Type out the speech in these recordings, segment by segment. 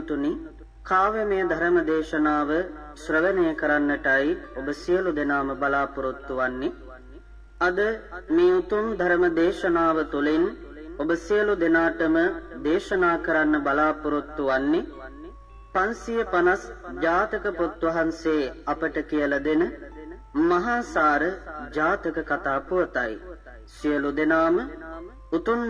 පින්නතුනි කාව්‍යමය ධර්ම දේශනාව ශ්‍රවණය කරන්නටයි ඔබ සියලු දෙනාම බලාපොරොත්තු වන්නේ. අද මේ උතුම් ධර්ම දේශනාව තුළින් ඔබ සියලු දෙනාටම දේශනා කරන්න බලාපොරොත්තු වන්නේ 550 ජාතක පොත් වහන්සේ අපට කියලා දෙන මහා සාර ජාතක කතා පුවතයි. සියලු දෙනාම උතුම්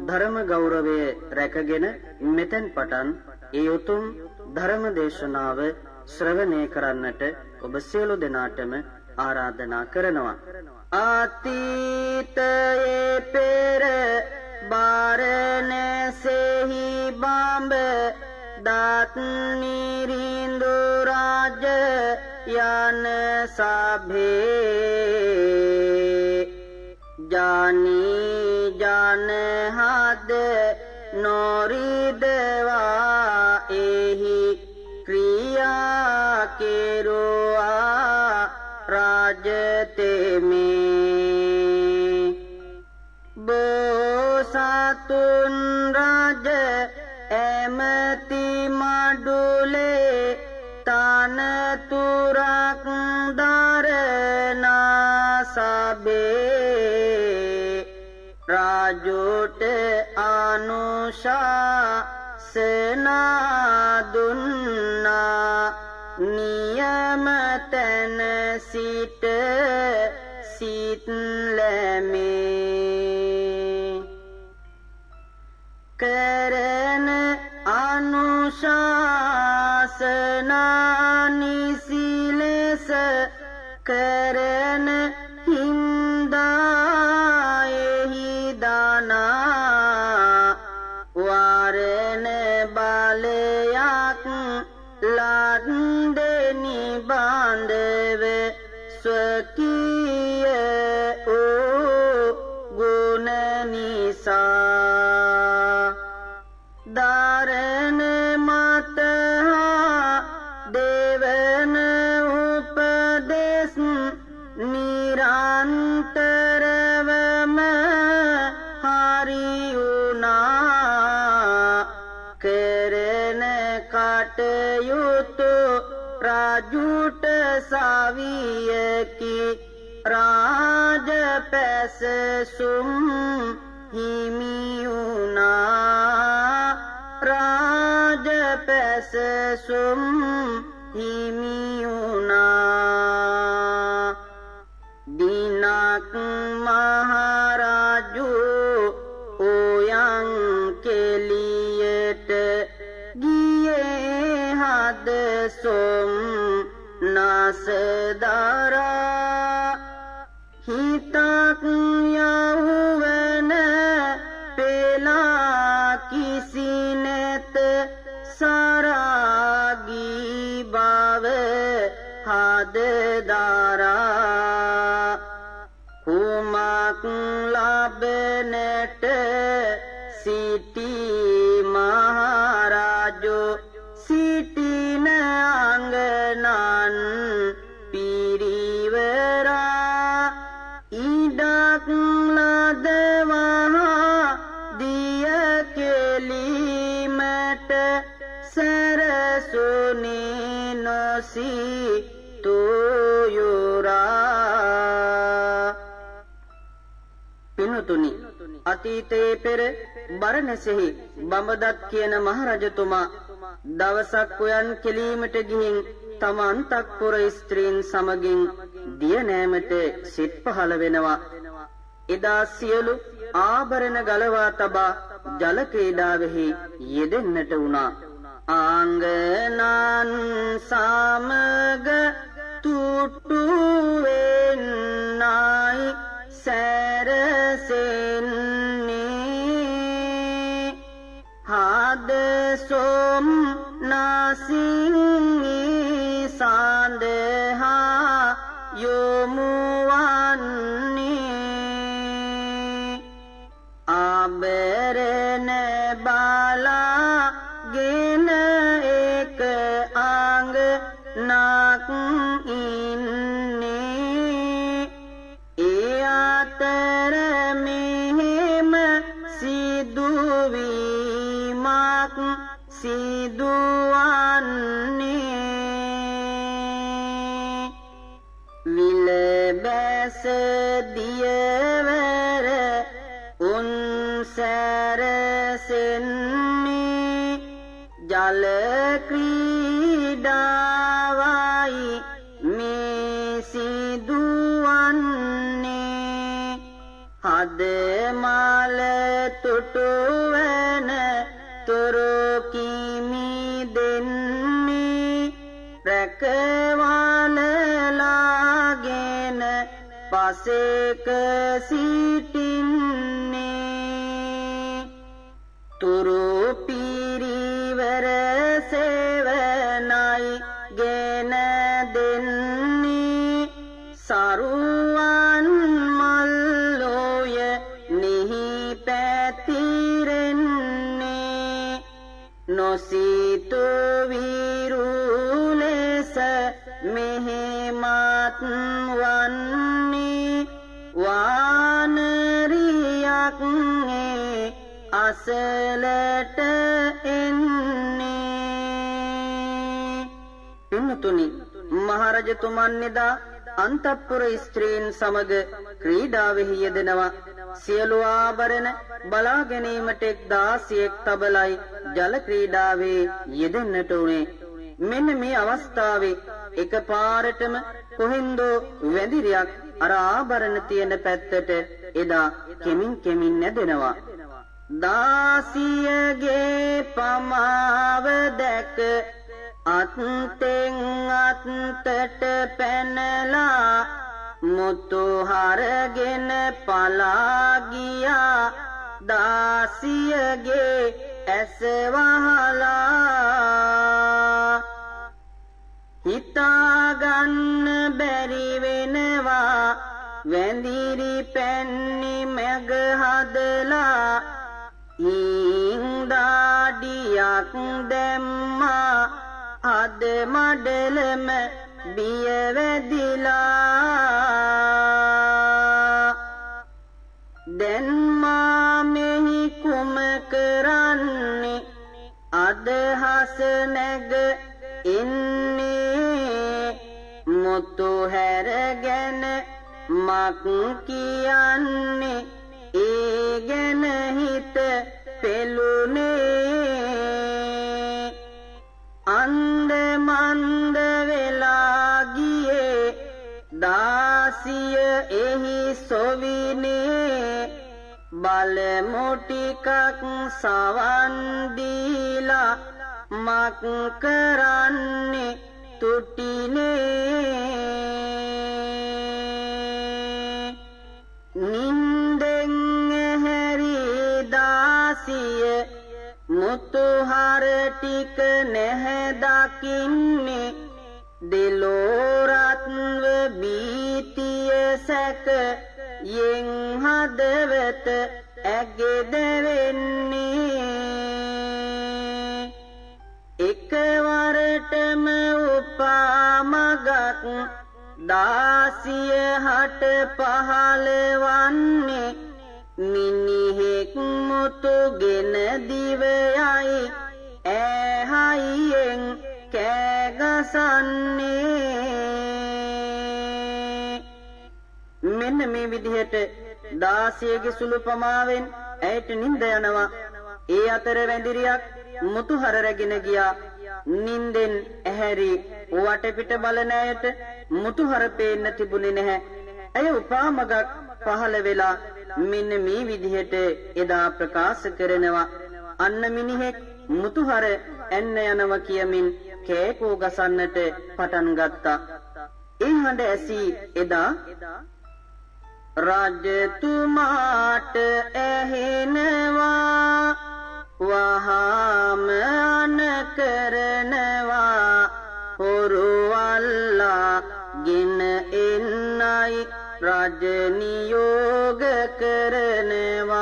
ධර්ම ගෞරවය රැකගෙන මෙතෙන් පටන් ඒ උතුම් ධර්ම දේශනාව ශ්‍රවණය කරන්නට ඔබ සියලු දෙනාටම ආරාධනා කරනවා. අතීතයේ පෙර බාරණැසෙහි බඹ දත් මිරිඳු රාජ යන සභේ જાની જાන હાદ නොරිදවා එහි ක්‍රියා කෙරුවා රාජතෙමේ බෝසතුන් රාජ ඇමති මඩුලේ තනතුරක් දරනා සබේ රාජුට අනුශාසනා දුන්නා නියම තැන සිට සිත් ලැමේ කරන අනුශාසනා නිසි ලෙස කරන හින්දා එහි දානා වරණ බලයක් ලද්දෙනි බාන්ධව ස්වකීය වූ ගුණ නිසා ධාරණ මත දෙවන උපදෙස් නිරන්තරවම හරි වුණා කරන කටයුතු රාජුට සවියකි රාජ පැසසුම් හිමි වුණා රාජ පැසසුම් හිමි වුණා දිනක් මහරජු උයන් කෙලියට ගියේ හද සොම් නසදරා හිතක් යවුවන පෙලා කිසි නැත සරාගී බව හද දරා කුමක් ලබනට සිටි මහරජු සිටින අංගනන් පිරිවරා ඉඩක් ලදවා දිය කෙලීමට සරසුනි නොසිතුයුරා පිනුතුනි අතීතයේ පෙර බරණැසෙහි බඹදත් කියන මහරජතුමා දවසක් උයන් කෙලීමට ගිහින් තම අන්තఃපුර ස්ත්‍රීන් සමගින් දිය නෑමට සිත් පහළ වෙනවා. එදා සියලු ආභරණ ගලවා තබා ජල ක්‍රීඩාවෙහි යෙදෙන්නට වුණා. ආංගනන් සමග තුට්ටු වෙන්නයි සැරසෙන්නේ හද සොම් නාසිංහි සඳහා යොමුවන්නේ ආභරණ බලාගෙන එක අංගනක් ඉන්නේ ඒ අතර මෙහෙම සිදුවීමක් සිදුවන්නේ විල බැස දියවර උන් සැරසෙන්නේ ජල ක්‍රීඩාවයි මේ සිදුවන්නේ හද මල තුටුවන තුරු කිමි දෙන්නේ රැකවලලාගෙන පසෙක සිටින්නේ තුරු පිරිවර සෙවනයි ගෙන දෙන්නේ සරුවන් මල්ලෝය නිහි පැතිරෙන්නේ නොසිතු විරුලෙස මෙහෙමත් වන්නේ වානරියක් අසලට එන්නේ පින්තුනි මහරජතුමන් එදා අන්තපුර ස්ත්‍රීන් සමග ක්‍රීඩාවෙහි යෙදෙනවා සියලු ආභරණ බලා ගැනීමට එක් දාසියෙක් තබලයි ජල ක්‍රීඩාවේ යෙදෙන්නට උනේ මෙන්න මේ අවස්ථාවේ එකපාරටම කොහෙන්දෝ වැඳිරියක් අර ආභරණ තියෙන පැත්තට එදා කෙමින් නැදෙනවා දාසියගේ පමාව දැක අත්ෙන් අත්තට පැනලා මුතු හරගෙන පලා ගියා දාසියගේ ඇස වහලා හිතාගන්න බැරි වෙනවා වැඳිරි පැන්නි මැග හදලා හින්දාඩියක් දැම්මා අද මඩලම බිය වැදිලා දැන් මා මෙහි කුම කරන්නේ අදහස නැග ඉන්නේ මුතු හැරගෙන මක් කියන්නේ ඒ ගැන හිත පෙළුනේ අන්ද මන්ද වෙලා ගියේ දාසිය එහි සොවිනේ බලමු ටිකක් සවන් දීලා මක් කරන්නේ තුටිනේ නින්දෙන් හැරි දාසිය මුතුහර ටික නැහැ දකින්නේ දෙලෝරත්ව බීතිය සැක යෙන් හදවත ඇගෙද වෙන්නේ එකවරටම උපා මගක් දාසිය හට පහළවන්නේ මිනිහෙක් මුතුගෙන දිවයයි ඈහයියෙන් කෑගසන්නේ මෙන්න මේ විදිහට දාසියගේ සුළු පමාවෙන් ඇයට නිින්ද යනවා ඒ අතර වැඳිරියක් මුතුහර රැගෙන ගියා නිින්දෙන් ඇහැරි වටපිට බලන ඇයට මුතුහර පේන්න තිබුණේ නැහැ ඇය උපාමගක් පහළ වෙලා මෙන්න මේ විදිහට එදා ප්‍රකාශ කරනවා අන්න මිනිහෙක් මුතුහර එන්න යනවා කියමින් කෑකෝ ගසන්නට පටන් ගත්තා ඒ හඬ ඇසී එදා රජතුමාට ඇහෙනවා වහාම අන කරනවා හොරුවල්ලා ගෙන එන්නයි රජ නියෝග කරනවා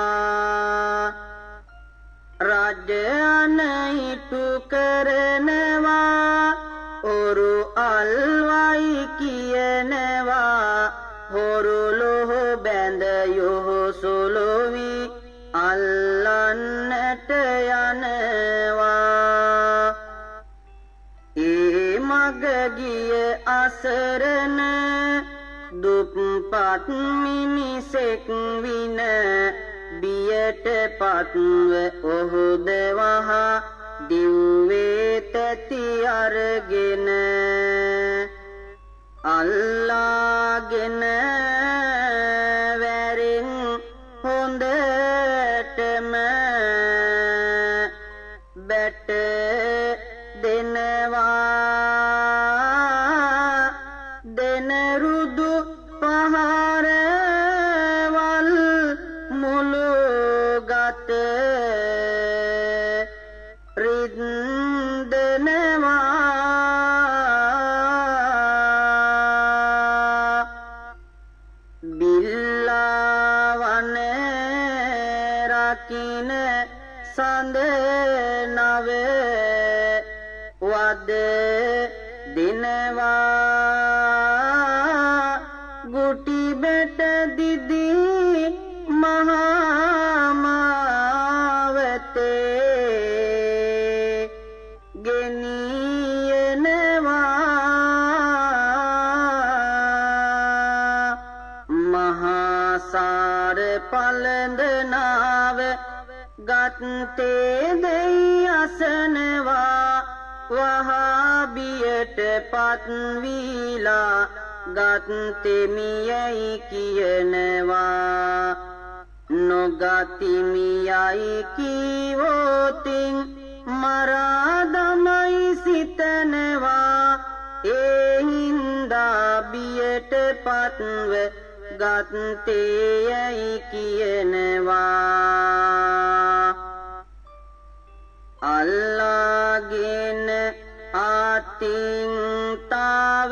රජ අනයිටු කරනවා හොරු අල්වයි කියනවා හොරු ලොහ බැඳ යොහොසොලොවි අල්ලන්නට යනවා කරන දුප්පත් මිනිසෙක් වින බියට පත්ව ඔහුද වහා දිව්වේ තැති අරගෙන අල්ලාගෙන වැරෙන් හොඳටම බැට දෙනවා දෙන රුදු පහරවල් මුළු ගත රිද්දනවා බිල්ලාවන රකින සඳ නව වද දිනවා ගුටි බෙට දිදී මහාමාවතේ ගෙනියනවා මහාසාර පළඳනාව ගත්තේ දෙයි අසනවා වහාබියට පත්වීලා ගත්තෙමියයි කියනවා නොගතිමියයි කීවෝතින් මරා දමයි සිතනවා ඒ හින්දා බියට පත්ව ගත්තේයයි කියනවා අල්ලාගෙන ආතින් තාව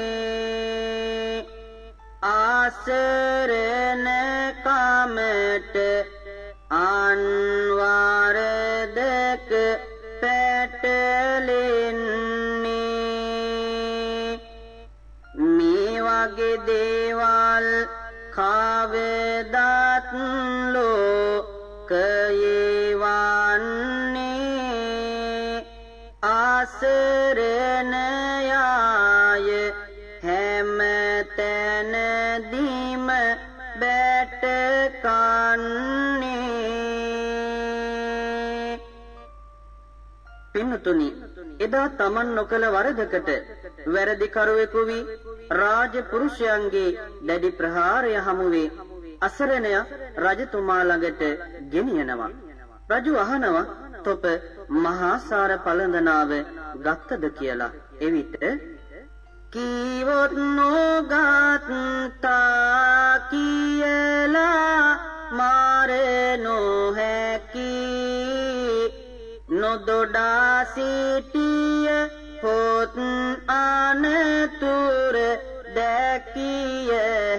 ගහන්නේ ආසරණ කමට අන්වාර දෙක පැටලෙන්නේ මේ වගේ දේවල් කවදාත් ලෝකයේ වන්නේ ආසරණ යාය හැම තැනදීම බැට කන්නේ පින්තුනි එදා තමන් නොකළ වරදකට වැරදිකරුවෙකු වී රාජපුරුෂයන්ගේ දැඩි ප්‍රහාරය හමුවේ අසරණයා රජතුමා ළඟට ගෙනියනවා. රජු අහනවා තොප මහාසාර පළඳනාව ගත්තද කියලා. එවිට කීවොත් නොගත්තා කියලා මාරේ නොහැකි නොදොඩා සිටිය හොත් අනතුර දැකිය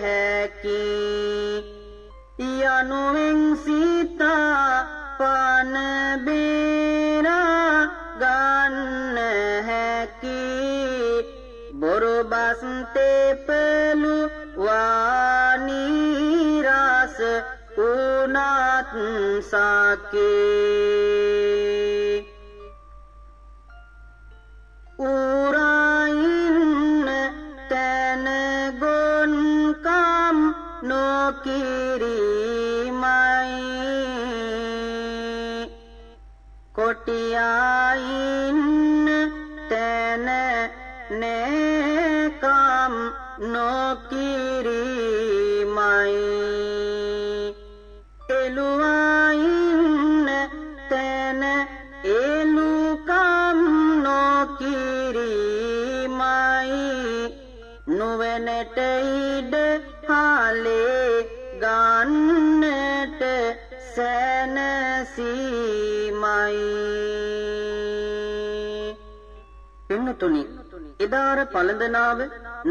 හැකි යනුවෙන් සිතා පන බේරා ගන්න හැකි බොරු බස් තෙපලු වානී රස උනාත් සාකේ උරයින්න තැන ගොන්කම් නොකිරීමයි කොටියයින්න තැන නෑකම් නොකිරීමයි එළුවයින්න තැන එළුකම් නොකිරීමයි නුවණට ඉඩ හාලේ ගන්නට සැනසීමයි පින්තුනි එදාර පළඳනාව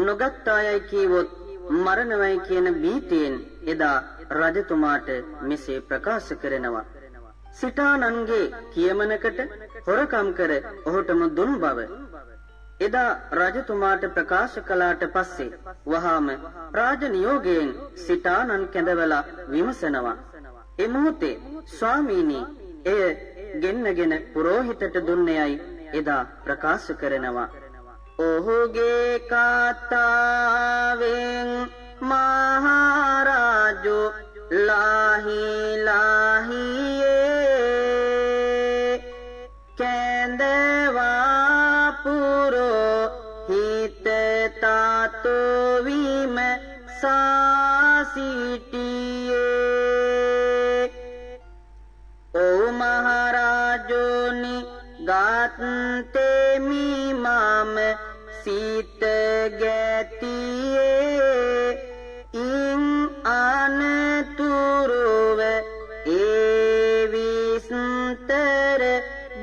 නොගත් අයයි කීවොත් මරණවයි කියන බීතියෙන් එදා රජතුමාට මෙසේ ප්‍රකාශ කරනවා සිටානන්ගේ කියමනකට හොරකම් කර ඔහුටම දුන් බව එදා රජතුමාට ප්‍රකාශ කළාට පස්සේ වහාම රාජ නියෝගයෙන් සිටානන් කැඳවලා විමසනවා. ඒ මොහොතේ ස්වාමීනි එය ගෙන්නගෙන පුරෝහිතට දුන්නේයි එදා ප්‍රකාශ කරනවා. ඔහුගේ කතාවෙන් මහරජු ලාහි ලාහියේ කැඳවා පුරෝහිත තාතු විම සිටියේ. ඕ මහරජුනි ගත්තෙමි මම සිත ගැතියේ ඉන් අනතුරුව ඒ විස්තර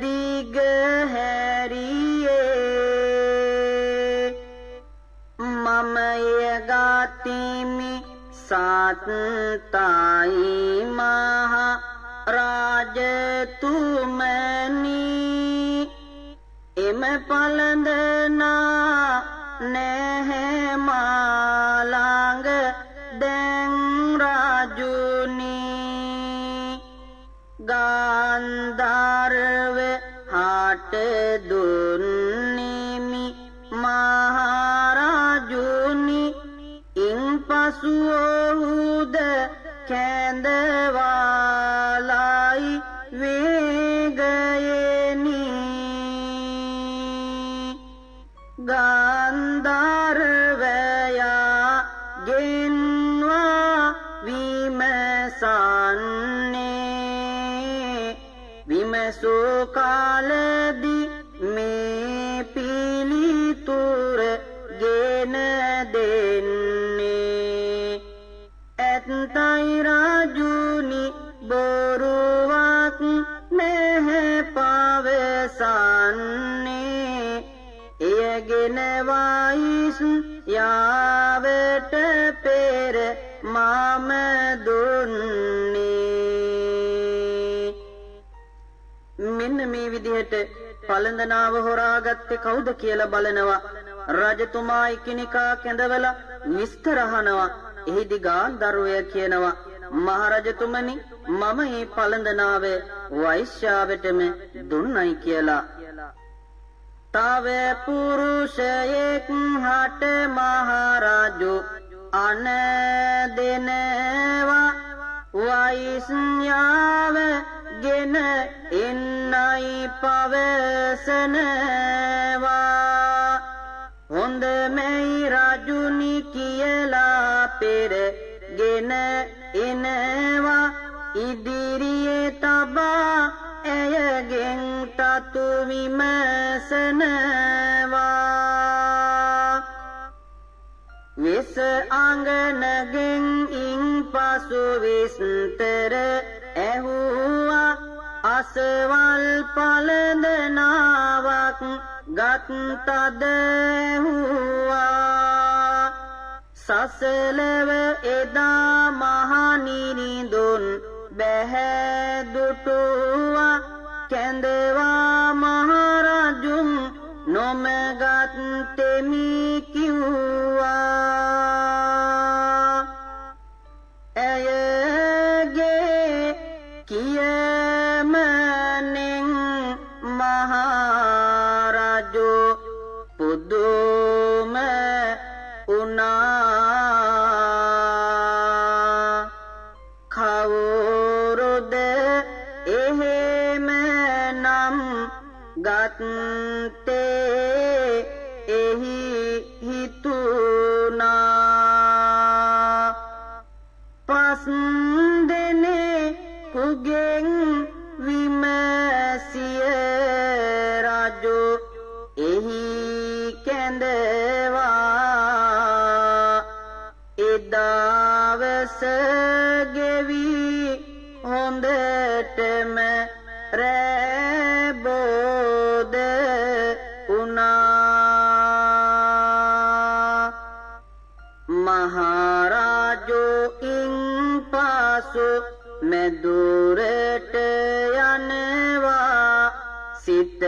දිග හැරියේ. මම යගතිමි සත්තායි මහා රාජතුමනි එම පළඳනා නැහැ මාළඟ දැන් රාජුනි. ගාන්ධාරව හට දුන්නිමි මහරජුනි ඉන් පසු ඔහුද කැඳවාලයි වේගයෙනි. ගාන්ධාරවයා ගෙන්වා විමසන්නේ විමසෝ කාලදී මේ පිළිතුර ගෙන දෙන්නේ. ඇත්තයි රාජුනි බොරුවක් නැහැ පවසන්නේ. එයගෙන වයිස් යාවට පෙර මම දුන්නේ. මෙන්න මේ විදිහට පළඳනාව හොරාගත්තේ කවුද කියලා බලනවා. රජතුමා එකිනෙකා කැඳවලා විස්තර අහනවා. එහිදී ගාන්ධර්වය කියනවා මහරජතුමනි මම මේ පළඳනාව වෛශ්‍යාවටම දුන්නයි කියලා. තව පුරුෂයෙක් හට මහරජු අන දෙනවා වෛශ්‍යාව ගෙන එන්නයි පවසනවා. හොඳ මෙයි රජුනි කියලා පෙර ගෙන එනවා. ඉදිරියේ තබා ඇයගෙන් තතු විමසනවා. විස අංගනගෙන් ඉන් පසු විස්තර ඇහුවා. අසවල් පළඳනාවක් ගත්තද ඇහුවා. සසලව එදා මහනිරිඳුන් බැහැදුටුවා. කැඳවා මහරජුන් නොමගත්තෙමි කිව්වා. ඇයගේ කියමනෙන් මහරජු පුදුම උනා. කවුරුද එහෙම නම් ගත්තේ එහි හිතුනා. පස් දෙනෙකුගෙන් විමසිය රජු එහි කැඳවා. එදාවස ගෙවි හොඳටම රැබෝද උනා. මහරජු ඉන් පසු මෙදුරට යනවා. සිත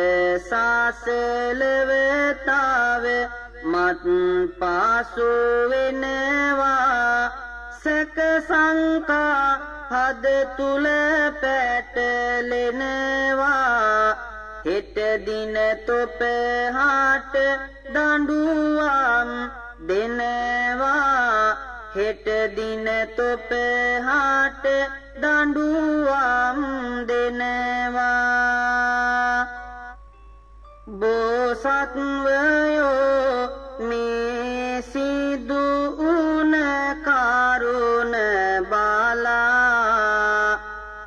සාසලවතාව මත් පාසු වෙනවා. සැක සංකා හද තුල පැටලෙනවා හෙට දින තොපහාට දඬුවම් දෙනවා හෙට දින තොපහාට දඬුවම් දෙනවා බෝසත්වයෝ මේ සිදු උන කරුණ බලා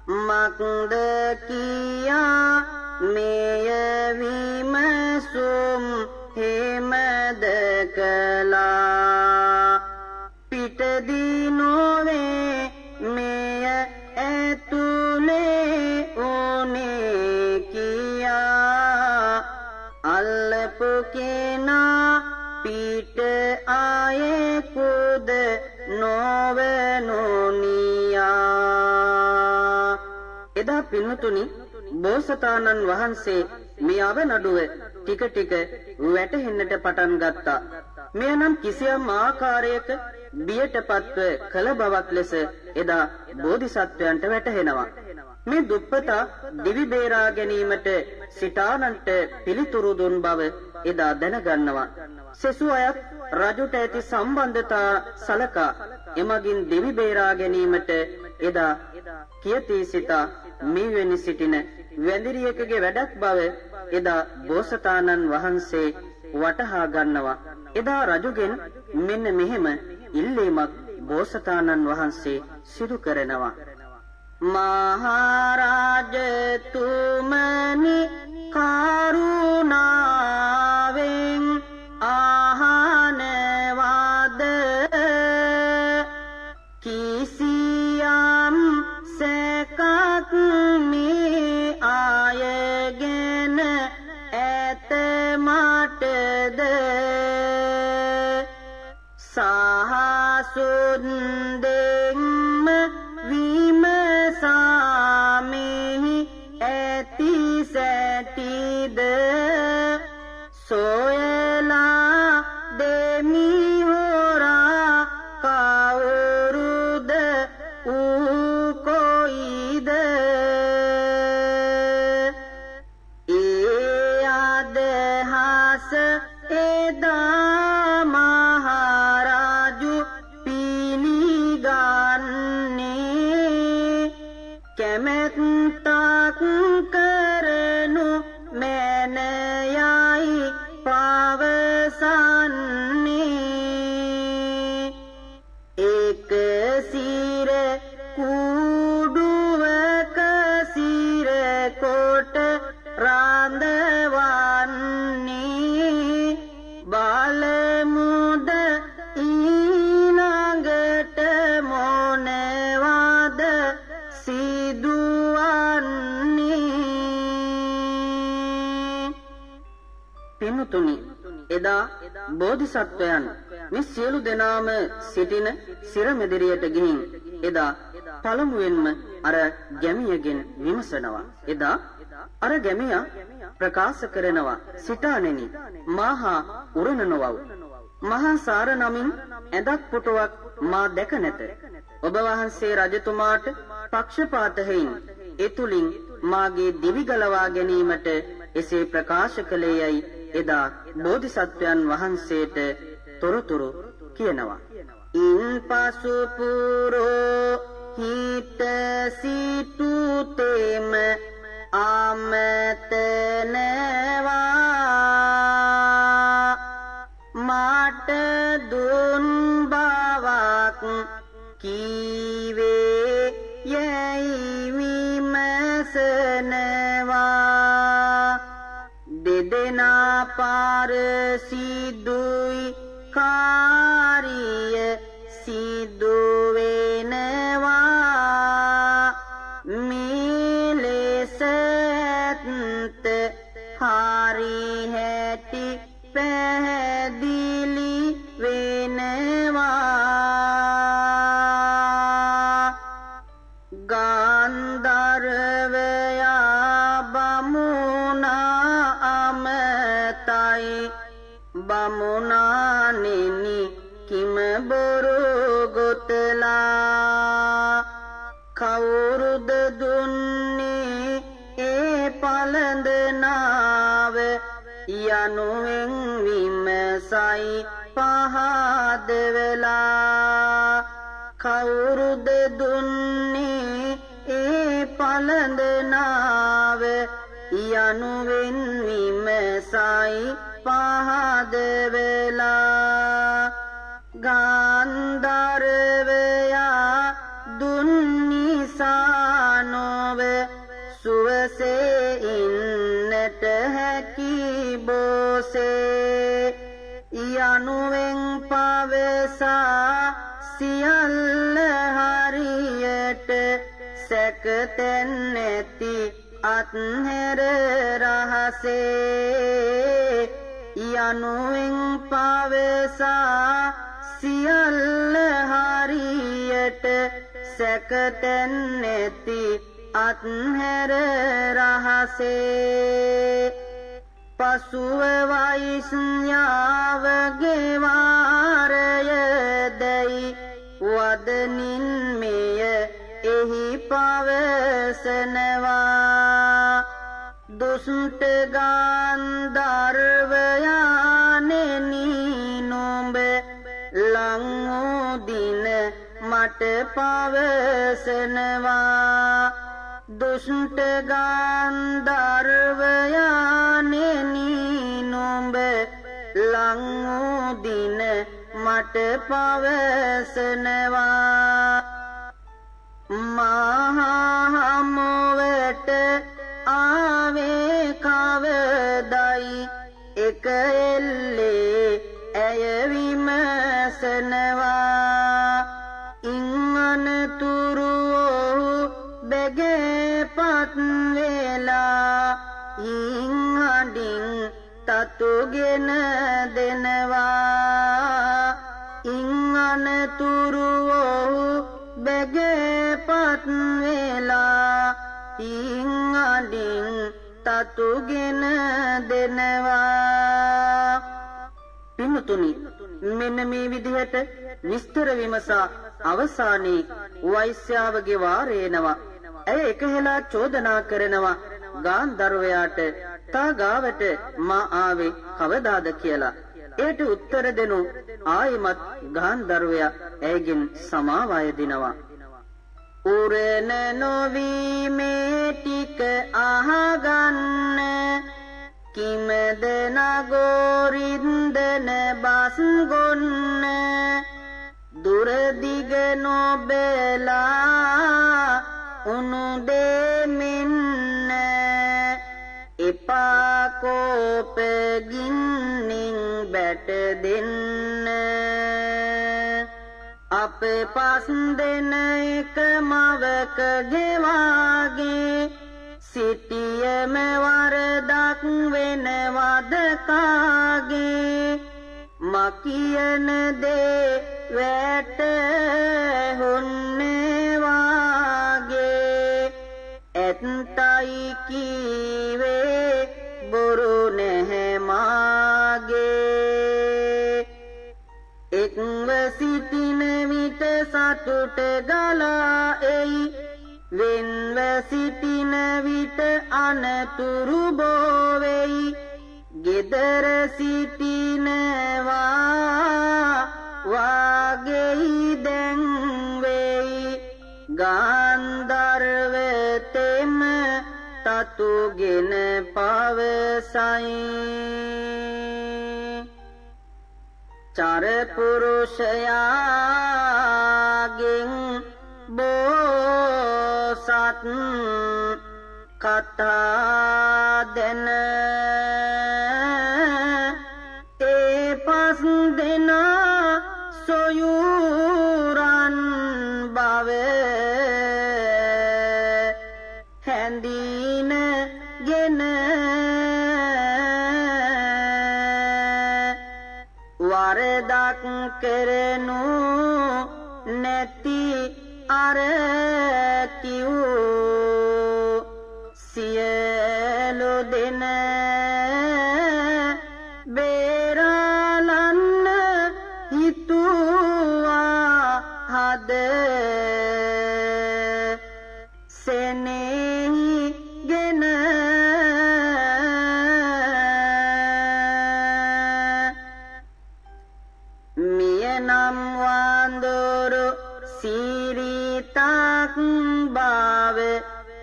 මක්ද කියා මෙය විමසුම් හේමද කළා පිටදී නොවේ මෙය ඇතුලේ ඕනේ කියා අල්ලපු කෙනා පිට ආයේ කුද නොවනුනියා එදා පින්තුනි බෝසතාණන් වහන්සේ මේ අවනඩුව ටික ටික වැටහෙන්නට පටන් ගත්තා. මෙය නම් කිසියම් ආකාරයක බියටපත්ව කළ බවක් ලෙස එදා බෝධිසත්වයන්ට වැටහෙනවා. මේ දුප්පතා දිවි බේරා ගැනීමට සිතානන්ට පිළිතුරු දුන් බව එදා දැනගන්නවා. සෙසු අයත් රජුට ඇති සම්බන්ධතා සලකා එමගින් දිවි බේරා ගැනීමට එදා කියති සිතා මිවෙනි සිටින වැඳිරියකගේ වැඩක් බව එදා බෝසතාණන් වහන්සේ වටහා ගන්නවා. එදා රජුගෙන් මෙන්න මෙහෙම ඉල්ලීමක් බෝසතාණන් වහන්සේ සිදු කරනවා. මහරජතුමනි කරුණාවෙන් ආහනවාද කිසියම් සැකක් මේ ආයගෙන ඇත මටද සහසුන්දෙන්ම විමසාමෙහි ඇති සැටිද සොයලා දෙමි හොරා කවුරුද ඌ කොයිද ඒ අදහස එදා මහරජු පිළිගන්නේ කැමැත්තක් කරනු මැනයයි පවසන්නේ එක සිර කුඩුවක සිර කොට රඳවන්නේ බලමුද ඊළඟට මොනවද සිදුවන්නේ පින්තුනි එදා බෝධිසත්වයන් මේ සියලු දෙනාම සිටින සිරමෙදිරියට ගිහින් එදා පළමුවෙන්ම අර ගැමියගෙන් විමසනවා. එදා අර ගැමියා ප්‍රකාශ කරනවා සිතානෙනි මාහා උරණ නොවව් මහා සාර නමින් ඇඳක් පුටුවක් මා දැක නැත. ඔබ වහන්සේ රජතුමාට පක්ෂපාත හේයින් එතුලින් මාගේ දිවි ගලවා ගැනීමට එසේ ප්‍රකාශ කළේයයි එදා බෝධිසත්වයන් වහන්සේට තොරතුරු කියනවා. ඉන්පසු පුරෝ හිත සිටුතේම ආමතනවා මාට දුන් බවක් කීවේ යැයි විමසනවා දෙදෙනා පාර සිදුයි කාරිය සිදු වෙනවා මිලෙස ඇත්ත හරි හැටි පැහැදිලි වෙනවා ගාන්ධර්වයා බමුණා අමතයි බමුණානෙනි කිම බොරු ගොතලා කවුරුද දුන්නේ ඒ පළඳනාව යනුවෙන් විමසයි පහද වෙලා කවුරුද දුන්නේ ඒ පළඳනාව යනුවෙන් විමසයි පහද වෙලා ගාන්ධර්වයා දුන්නිසා නොව සුවසේ ඉන්නට හැකි බෝසේ යනුවෙන් පවසා සියල්ල හරියට සැකතැන් නැති අත්හැර රහසේ යනුවෙන් පවසා සියල්ල හරියට සැකතැන් නැති අත්හැර රහසේ පසුව වෛශ්‍යාවගේ වාරය දැයි වදනින් මෙය එහි පවසනවා දුෂ්ට ගාන්ධර්වයානෙනි නුඹ ලං වූ දින මට පවසනවා දුෂ්ට ගාන්ධර්වයානෙනි නුඹ ලං වූ දින මට පවසනවා මහමුවට ආවේ කවදයි එක එල්ලේ ඇය විමසනවා ඉන්නතුරු බැගෑපත් වෙලා ඉංහඩින් තතුගෙන දෙනවා ඉන්නතුරු බැගෑපත් වෙලා ඉංහඩින් තතුගෙන දෙනවා පින්තුනි මෙන්න මේ විදිහට විස්තර විමසා අවසානයේ වෛශ්‍යාවගේ වාරේනවා ඇය එකහෙලා චෝදනා කරනවා ගාන්ධර්වයාට තා ගාවට මා ආවේ කවදාද කියලා ඒට උත්තර දෙනු ආයිමත් ගාන්ධර්වයා ඇයගෙන් සමාව අයදිනවා උරන නොවී මේ ටික අහගන්න කිමද නගෝරින්දන බස් ගොන්න දුරදිග නොබෙලා උණු දෙමින්න එපා කෝප ගින්නින් බැට දෙන්න අප පස් දෙන එක මවක ගෙවාගේ සිටියම වරදක් වෙනවද කාගේ මකියන දේ වැට හොන්නේ වාගේ ඇත්තයි කීවේ බොරු නැහැ මාගේ එක්ව සිටින විට සතුට ගලා එයි වෙන්ව සිටින විට අනතුරු බෝ වෙයි ගෙදර සිටිනවා වාගෙයි දැන් වෙයි ගාන්ධර්වතෙම තතුගෙන පවසයි චර පුරුෂයාගෙන් බෝසත් කතා දෙන ඒ පස් දෙනා සොයුරන් බව හැඳිනගෙන වරදක් කරනු නැති අර කිව් සියලු දෙන බේරලන්න හිතුවා හද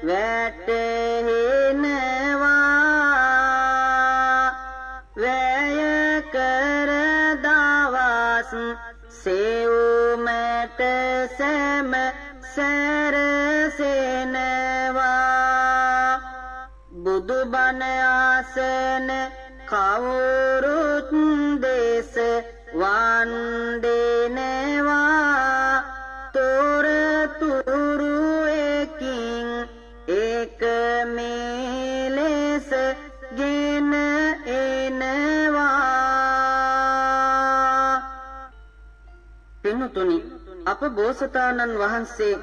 වැටෙනවා වැය කර දවස් සෙව්මට සෑම සැරසෙනවා බුදුබණ ආසන කවුරුත් දේශ වන්දෙනවා තොරතුරු එකින් එක මේ ලෙස ගෙන එනවා පින්තුනි අප බෝසතාණන් වහන්සේ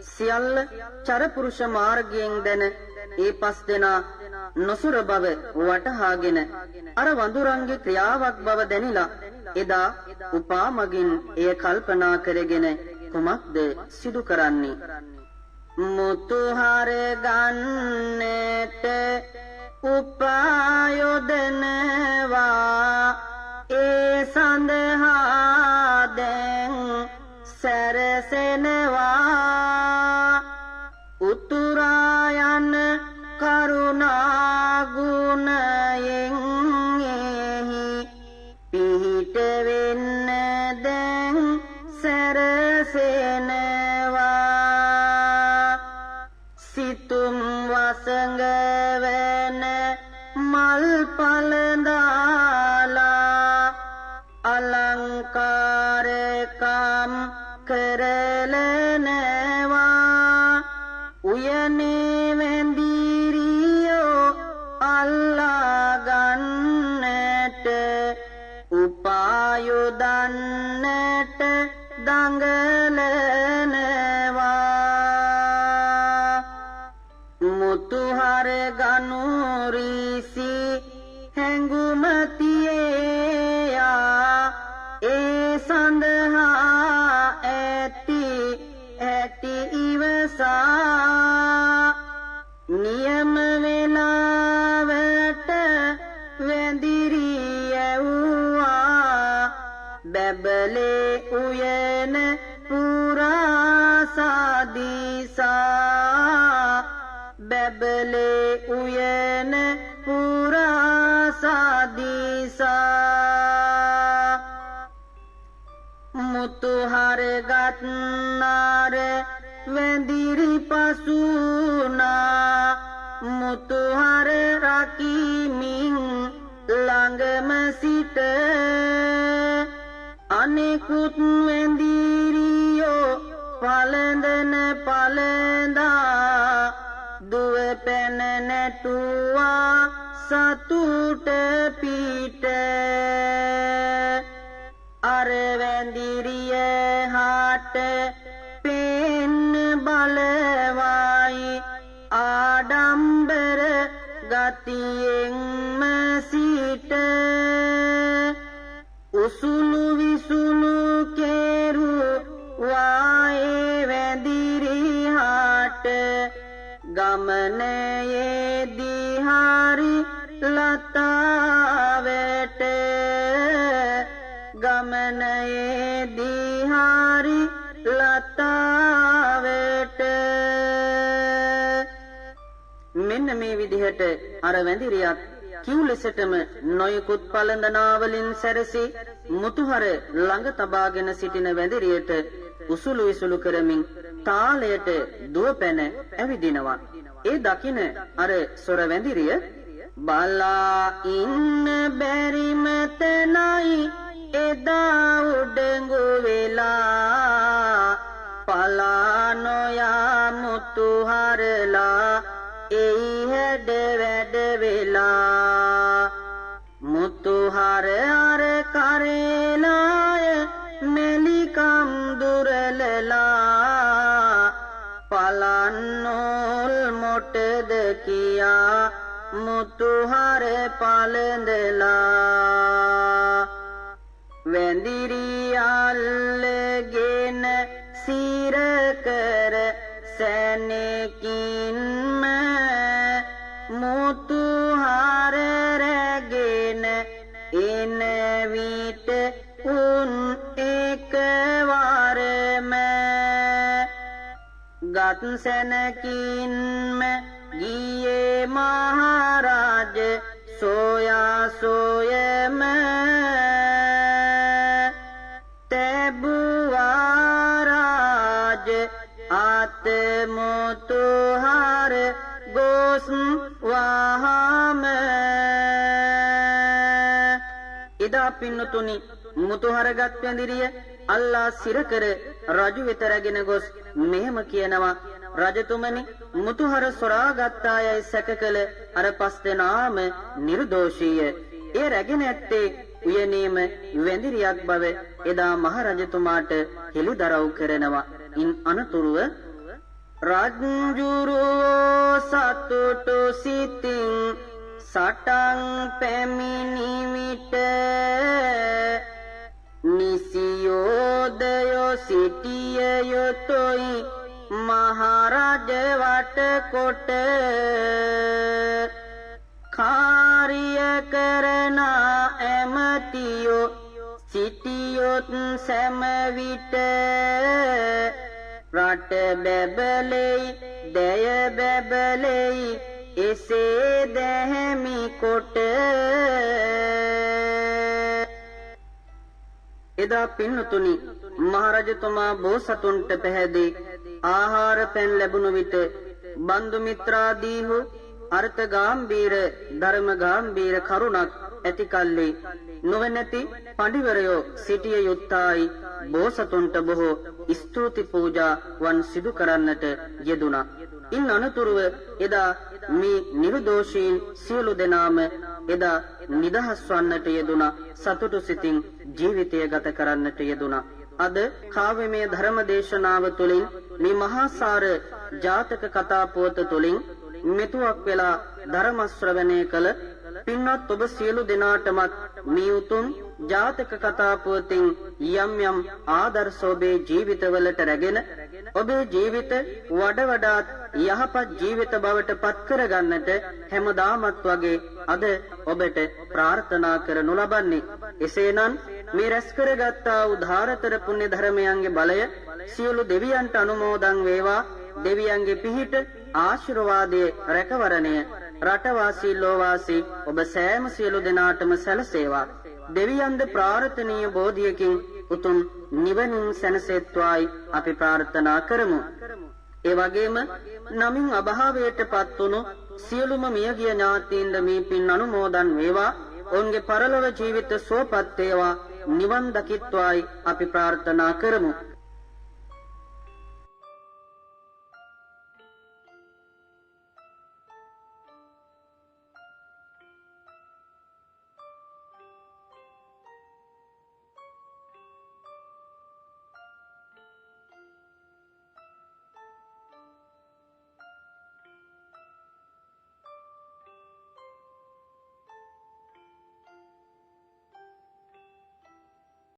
සියල්ල චරපුරුෂ මාර්ගයෙන් දැන ඒ පස් දෙනා නොසුර බව වටහාගෙන අර වඳුරන්ගේ ක්‍රියාවක් බව දැනිලා එදා උපා මගින් එය කල්පනා කරගෙන කුමක්ද සිදු කරන්නේ මුතු හර ගන්නට උපායොදනවා ඒ සඳහා දැන් සැරසෙනවා උතුරා යන කරුණා ගුණයෙන් එහි පිහිට වෙන්න දැන් සැරසෙනවා සිතුම් වසඟ වෙන මල් පලඳාලා අලංකාරකම් කරලනවා උයනේ වැඳිරියෝ අල්ලා ගන්නට උපායොදන්නට දඟලනවා මුතුහර ගනු රිසි හැඟුමතියා ඒ සඳහා ඇති ඇති ඉවසා නියම වෙලාවට වැඳිරි ඇව්වා බැබලේ උයන පුරා සාදිසා බැබලේ උයන පුරා සාදිසා මුතුහර ගත්නාර වැඳිරි පසුනා මුතුහර රකිමින් ළඟම සිට අනෙකුත් වැඳිරියෝ පලඳන පලඳා දුව පැන නැටුවා සතුට පිට අර වැඳිරිය හාට පෙන්න බලවයි ආඩම්බර ගතියෙන්ම සිට උසුළු විසුළු කෙරු වායේ වැඳිරි හාට ගමනයේදී හරි ලතාවට ගමනයේදී හරි ලතාවට මෙන්න මේ විදිහට අර වැඳිරියත් කිව් ලෙසටම නොයෙකුත් පළඳනාවලින් සැරසී මුතුහර ළඟ තබාගෙන සිටින වැඳිරියට උසුළු විසුළු කරමින් තාලයට දුවපැන ඇවිදිනවා ඒ දකින අර සොර වැඳිරිය බලා ඉන්න බැරිම තැනයි එදා උඩඟු වෙලා පලා නොයා මුතුහරලා එයි හැඩ වැඩ වෙලා මුතුහර අර කරේලාය මෙලිකම් දුරලලා පලන්නෝල් මොටද කියා මුතුහර පලඳලා වැඳිරි අල්ලගෙන සිර කර සැනකින්ම මුතුහර රැගෙන එන විට උන් එකවරම ගත්සැනකින්ම ගියේ මහරජ සෝයා සෝයම තැබුවා රාජ ආත්මොතු හර ගොස් වහම එදා පින්නතුනි මුතුහරගත් පැඳිරිය අල්ලා සිර කර රජු වෙත රැගෙන ගොස් මෙහෙම කියනවා රජතුමනි මුතුහර සොරාගත්තායයි සැකකල අර පස් දෙනාම නිර්දෝෂීය. ඒ රැගෙන ඇත්තේ උයනේම වැඳිරියක් බව එදා මහරජතුමාට හෙළිදරව් කරනවා. ඉන් අනතුරුව රජුරෝ සතුටු සිතින් සටන් පැමිණි විට නිසියෝදයෝ සිටිය යුතුයි මහරජ වට කොට කාර්ය කරන ඇමතියෝ සිටියොත් සෑම විට රට බැබලෙයි දැය බැබලෙයි එසේ දැහැමි කොට එදා පින්නතුනි මහරජතුමා බෝසතුන්ට පැහැදී ආහාර පැන් ලැබුණු විට බන්දු මිත්‍රාදීහු අර්ථ ගාම්භීර ධර්ම ගාම්භීර කරුණක් ඇති කල්ලි නොවැනැති පඬිවරයෝ සිටිය යුත්තායි බෝසතුන්ට බොහෝ ස්තුති පූජා වන් සිදු කරන්නට යෙදුණා. ඉන් අනතුරුව එදා මේ නිර්දෝෂීන් සියලු දෙනාම එදා නිදහස් වන්නට යෙදුණා. සතුටු සිතින් ජීවිතය ගත කරන්නට යෙදුණා. අද කාව්‍යමය ධර්ම දේශනාව තුළින් මේ මහා සාර ජාතක කතා පුවත තුළින් මෙතුවක් වෙලා ධර්ම ශ්‍රවණය කළ පින්වත් ඔබ සියලු දෙනාටමත් මේ උතුම් ජාතක කතා පුවතින් යම් යම් ආදර්ශ ඔබේ ජීවිතවලට රැගෙන ඔබේ ජීවිත වඩාත් යහපත් ජීවිත බවට පත් කරගන්නට හැමදාමත් වගේ අද ඔබට ප්‍රාර්ථනා කරනු ලබන්නේ. එසේනම් මේ රැස් කරගත්තා වූ ධාරතර පුණ්‍ය ධර්මයන්ගේ බලය සියලු දෙවියන්ට අනුමෝදන් වේවා. දෙවියන්ගේ පිහිට ආශිර්වාදයේ රැකවරණය රටවාසී ලෝවාසී ඔබ සෑම සියලු දෙනාටම සැලසේවා. දෙවියන්ද ප්‍රාර්ථනීය බෝධියකින් උතුම් නිවනින් සැනසෙත්වායි අපි ප්‍රාර්ථනා කරමු. ඒ වගේම නමින් අභාවයට පත් වුණු සියලුම මියගිය ඥාතීන්ද මේ පින් අනුමෝදන් වේවා. ඔවුන්ගේ පරලොව ජීවිත සුවපත් වේවා. නිවන් දකිත්වායි අපි ප්‍රාර්ථනා කරමු.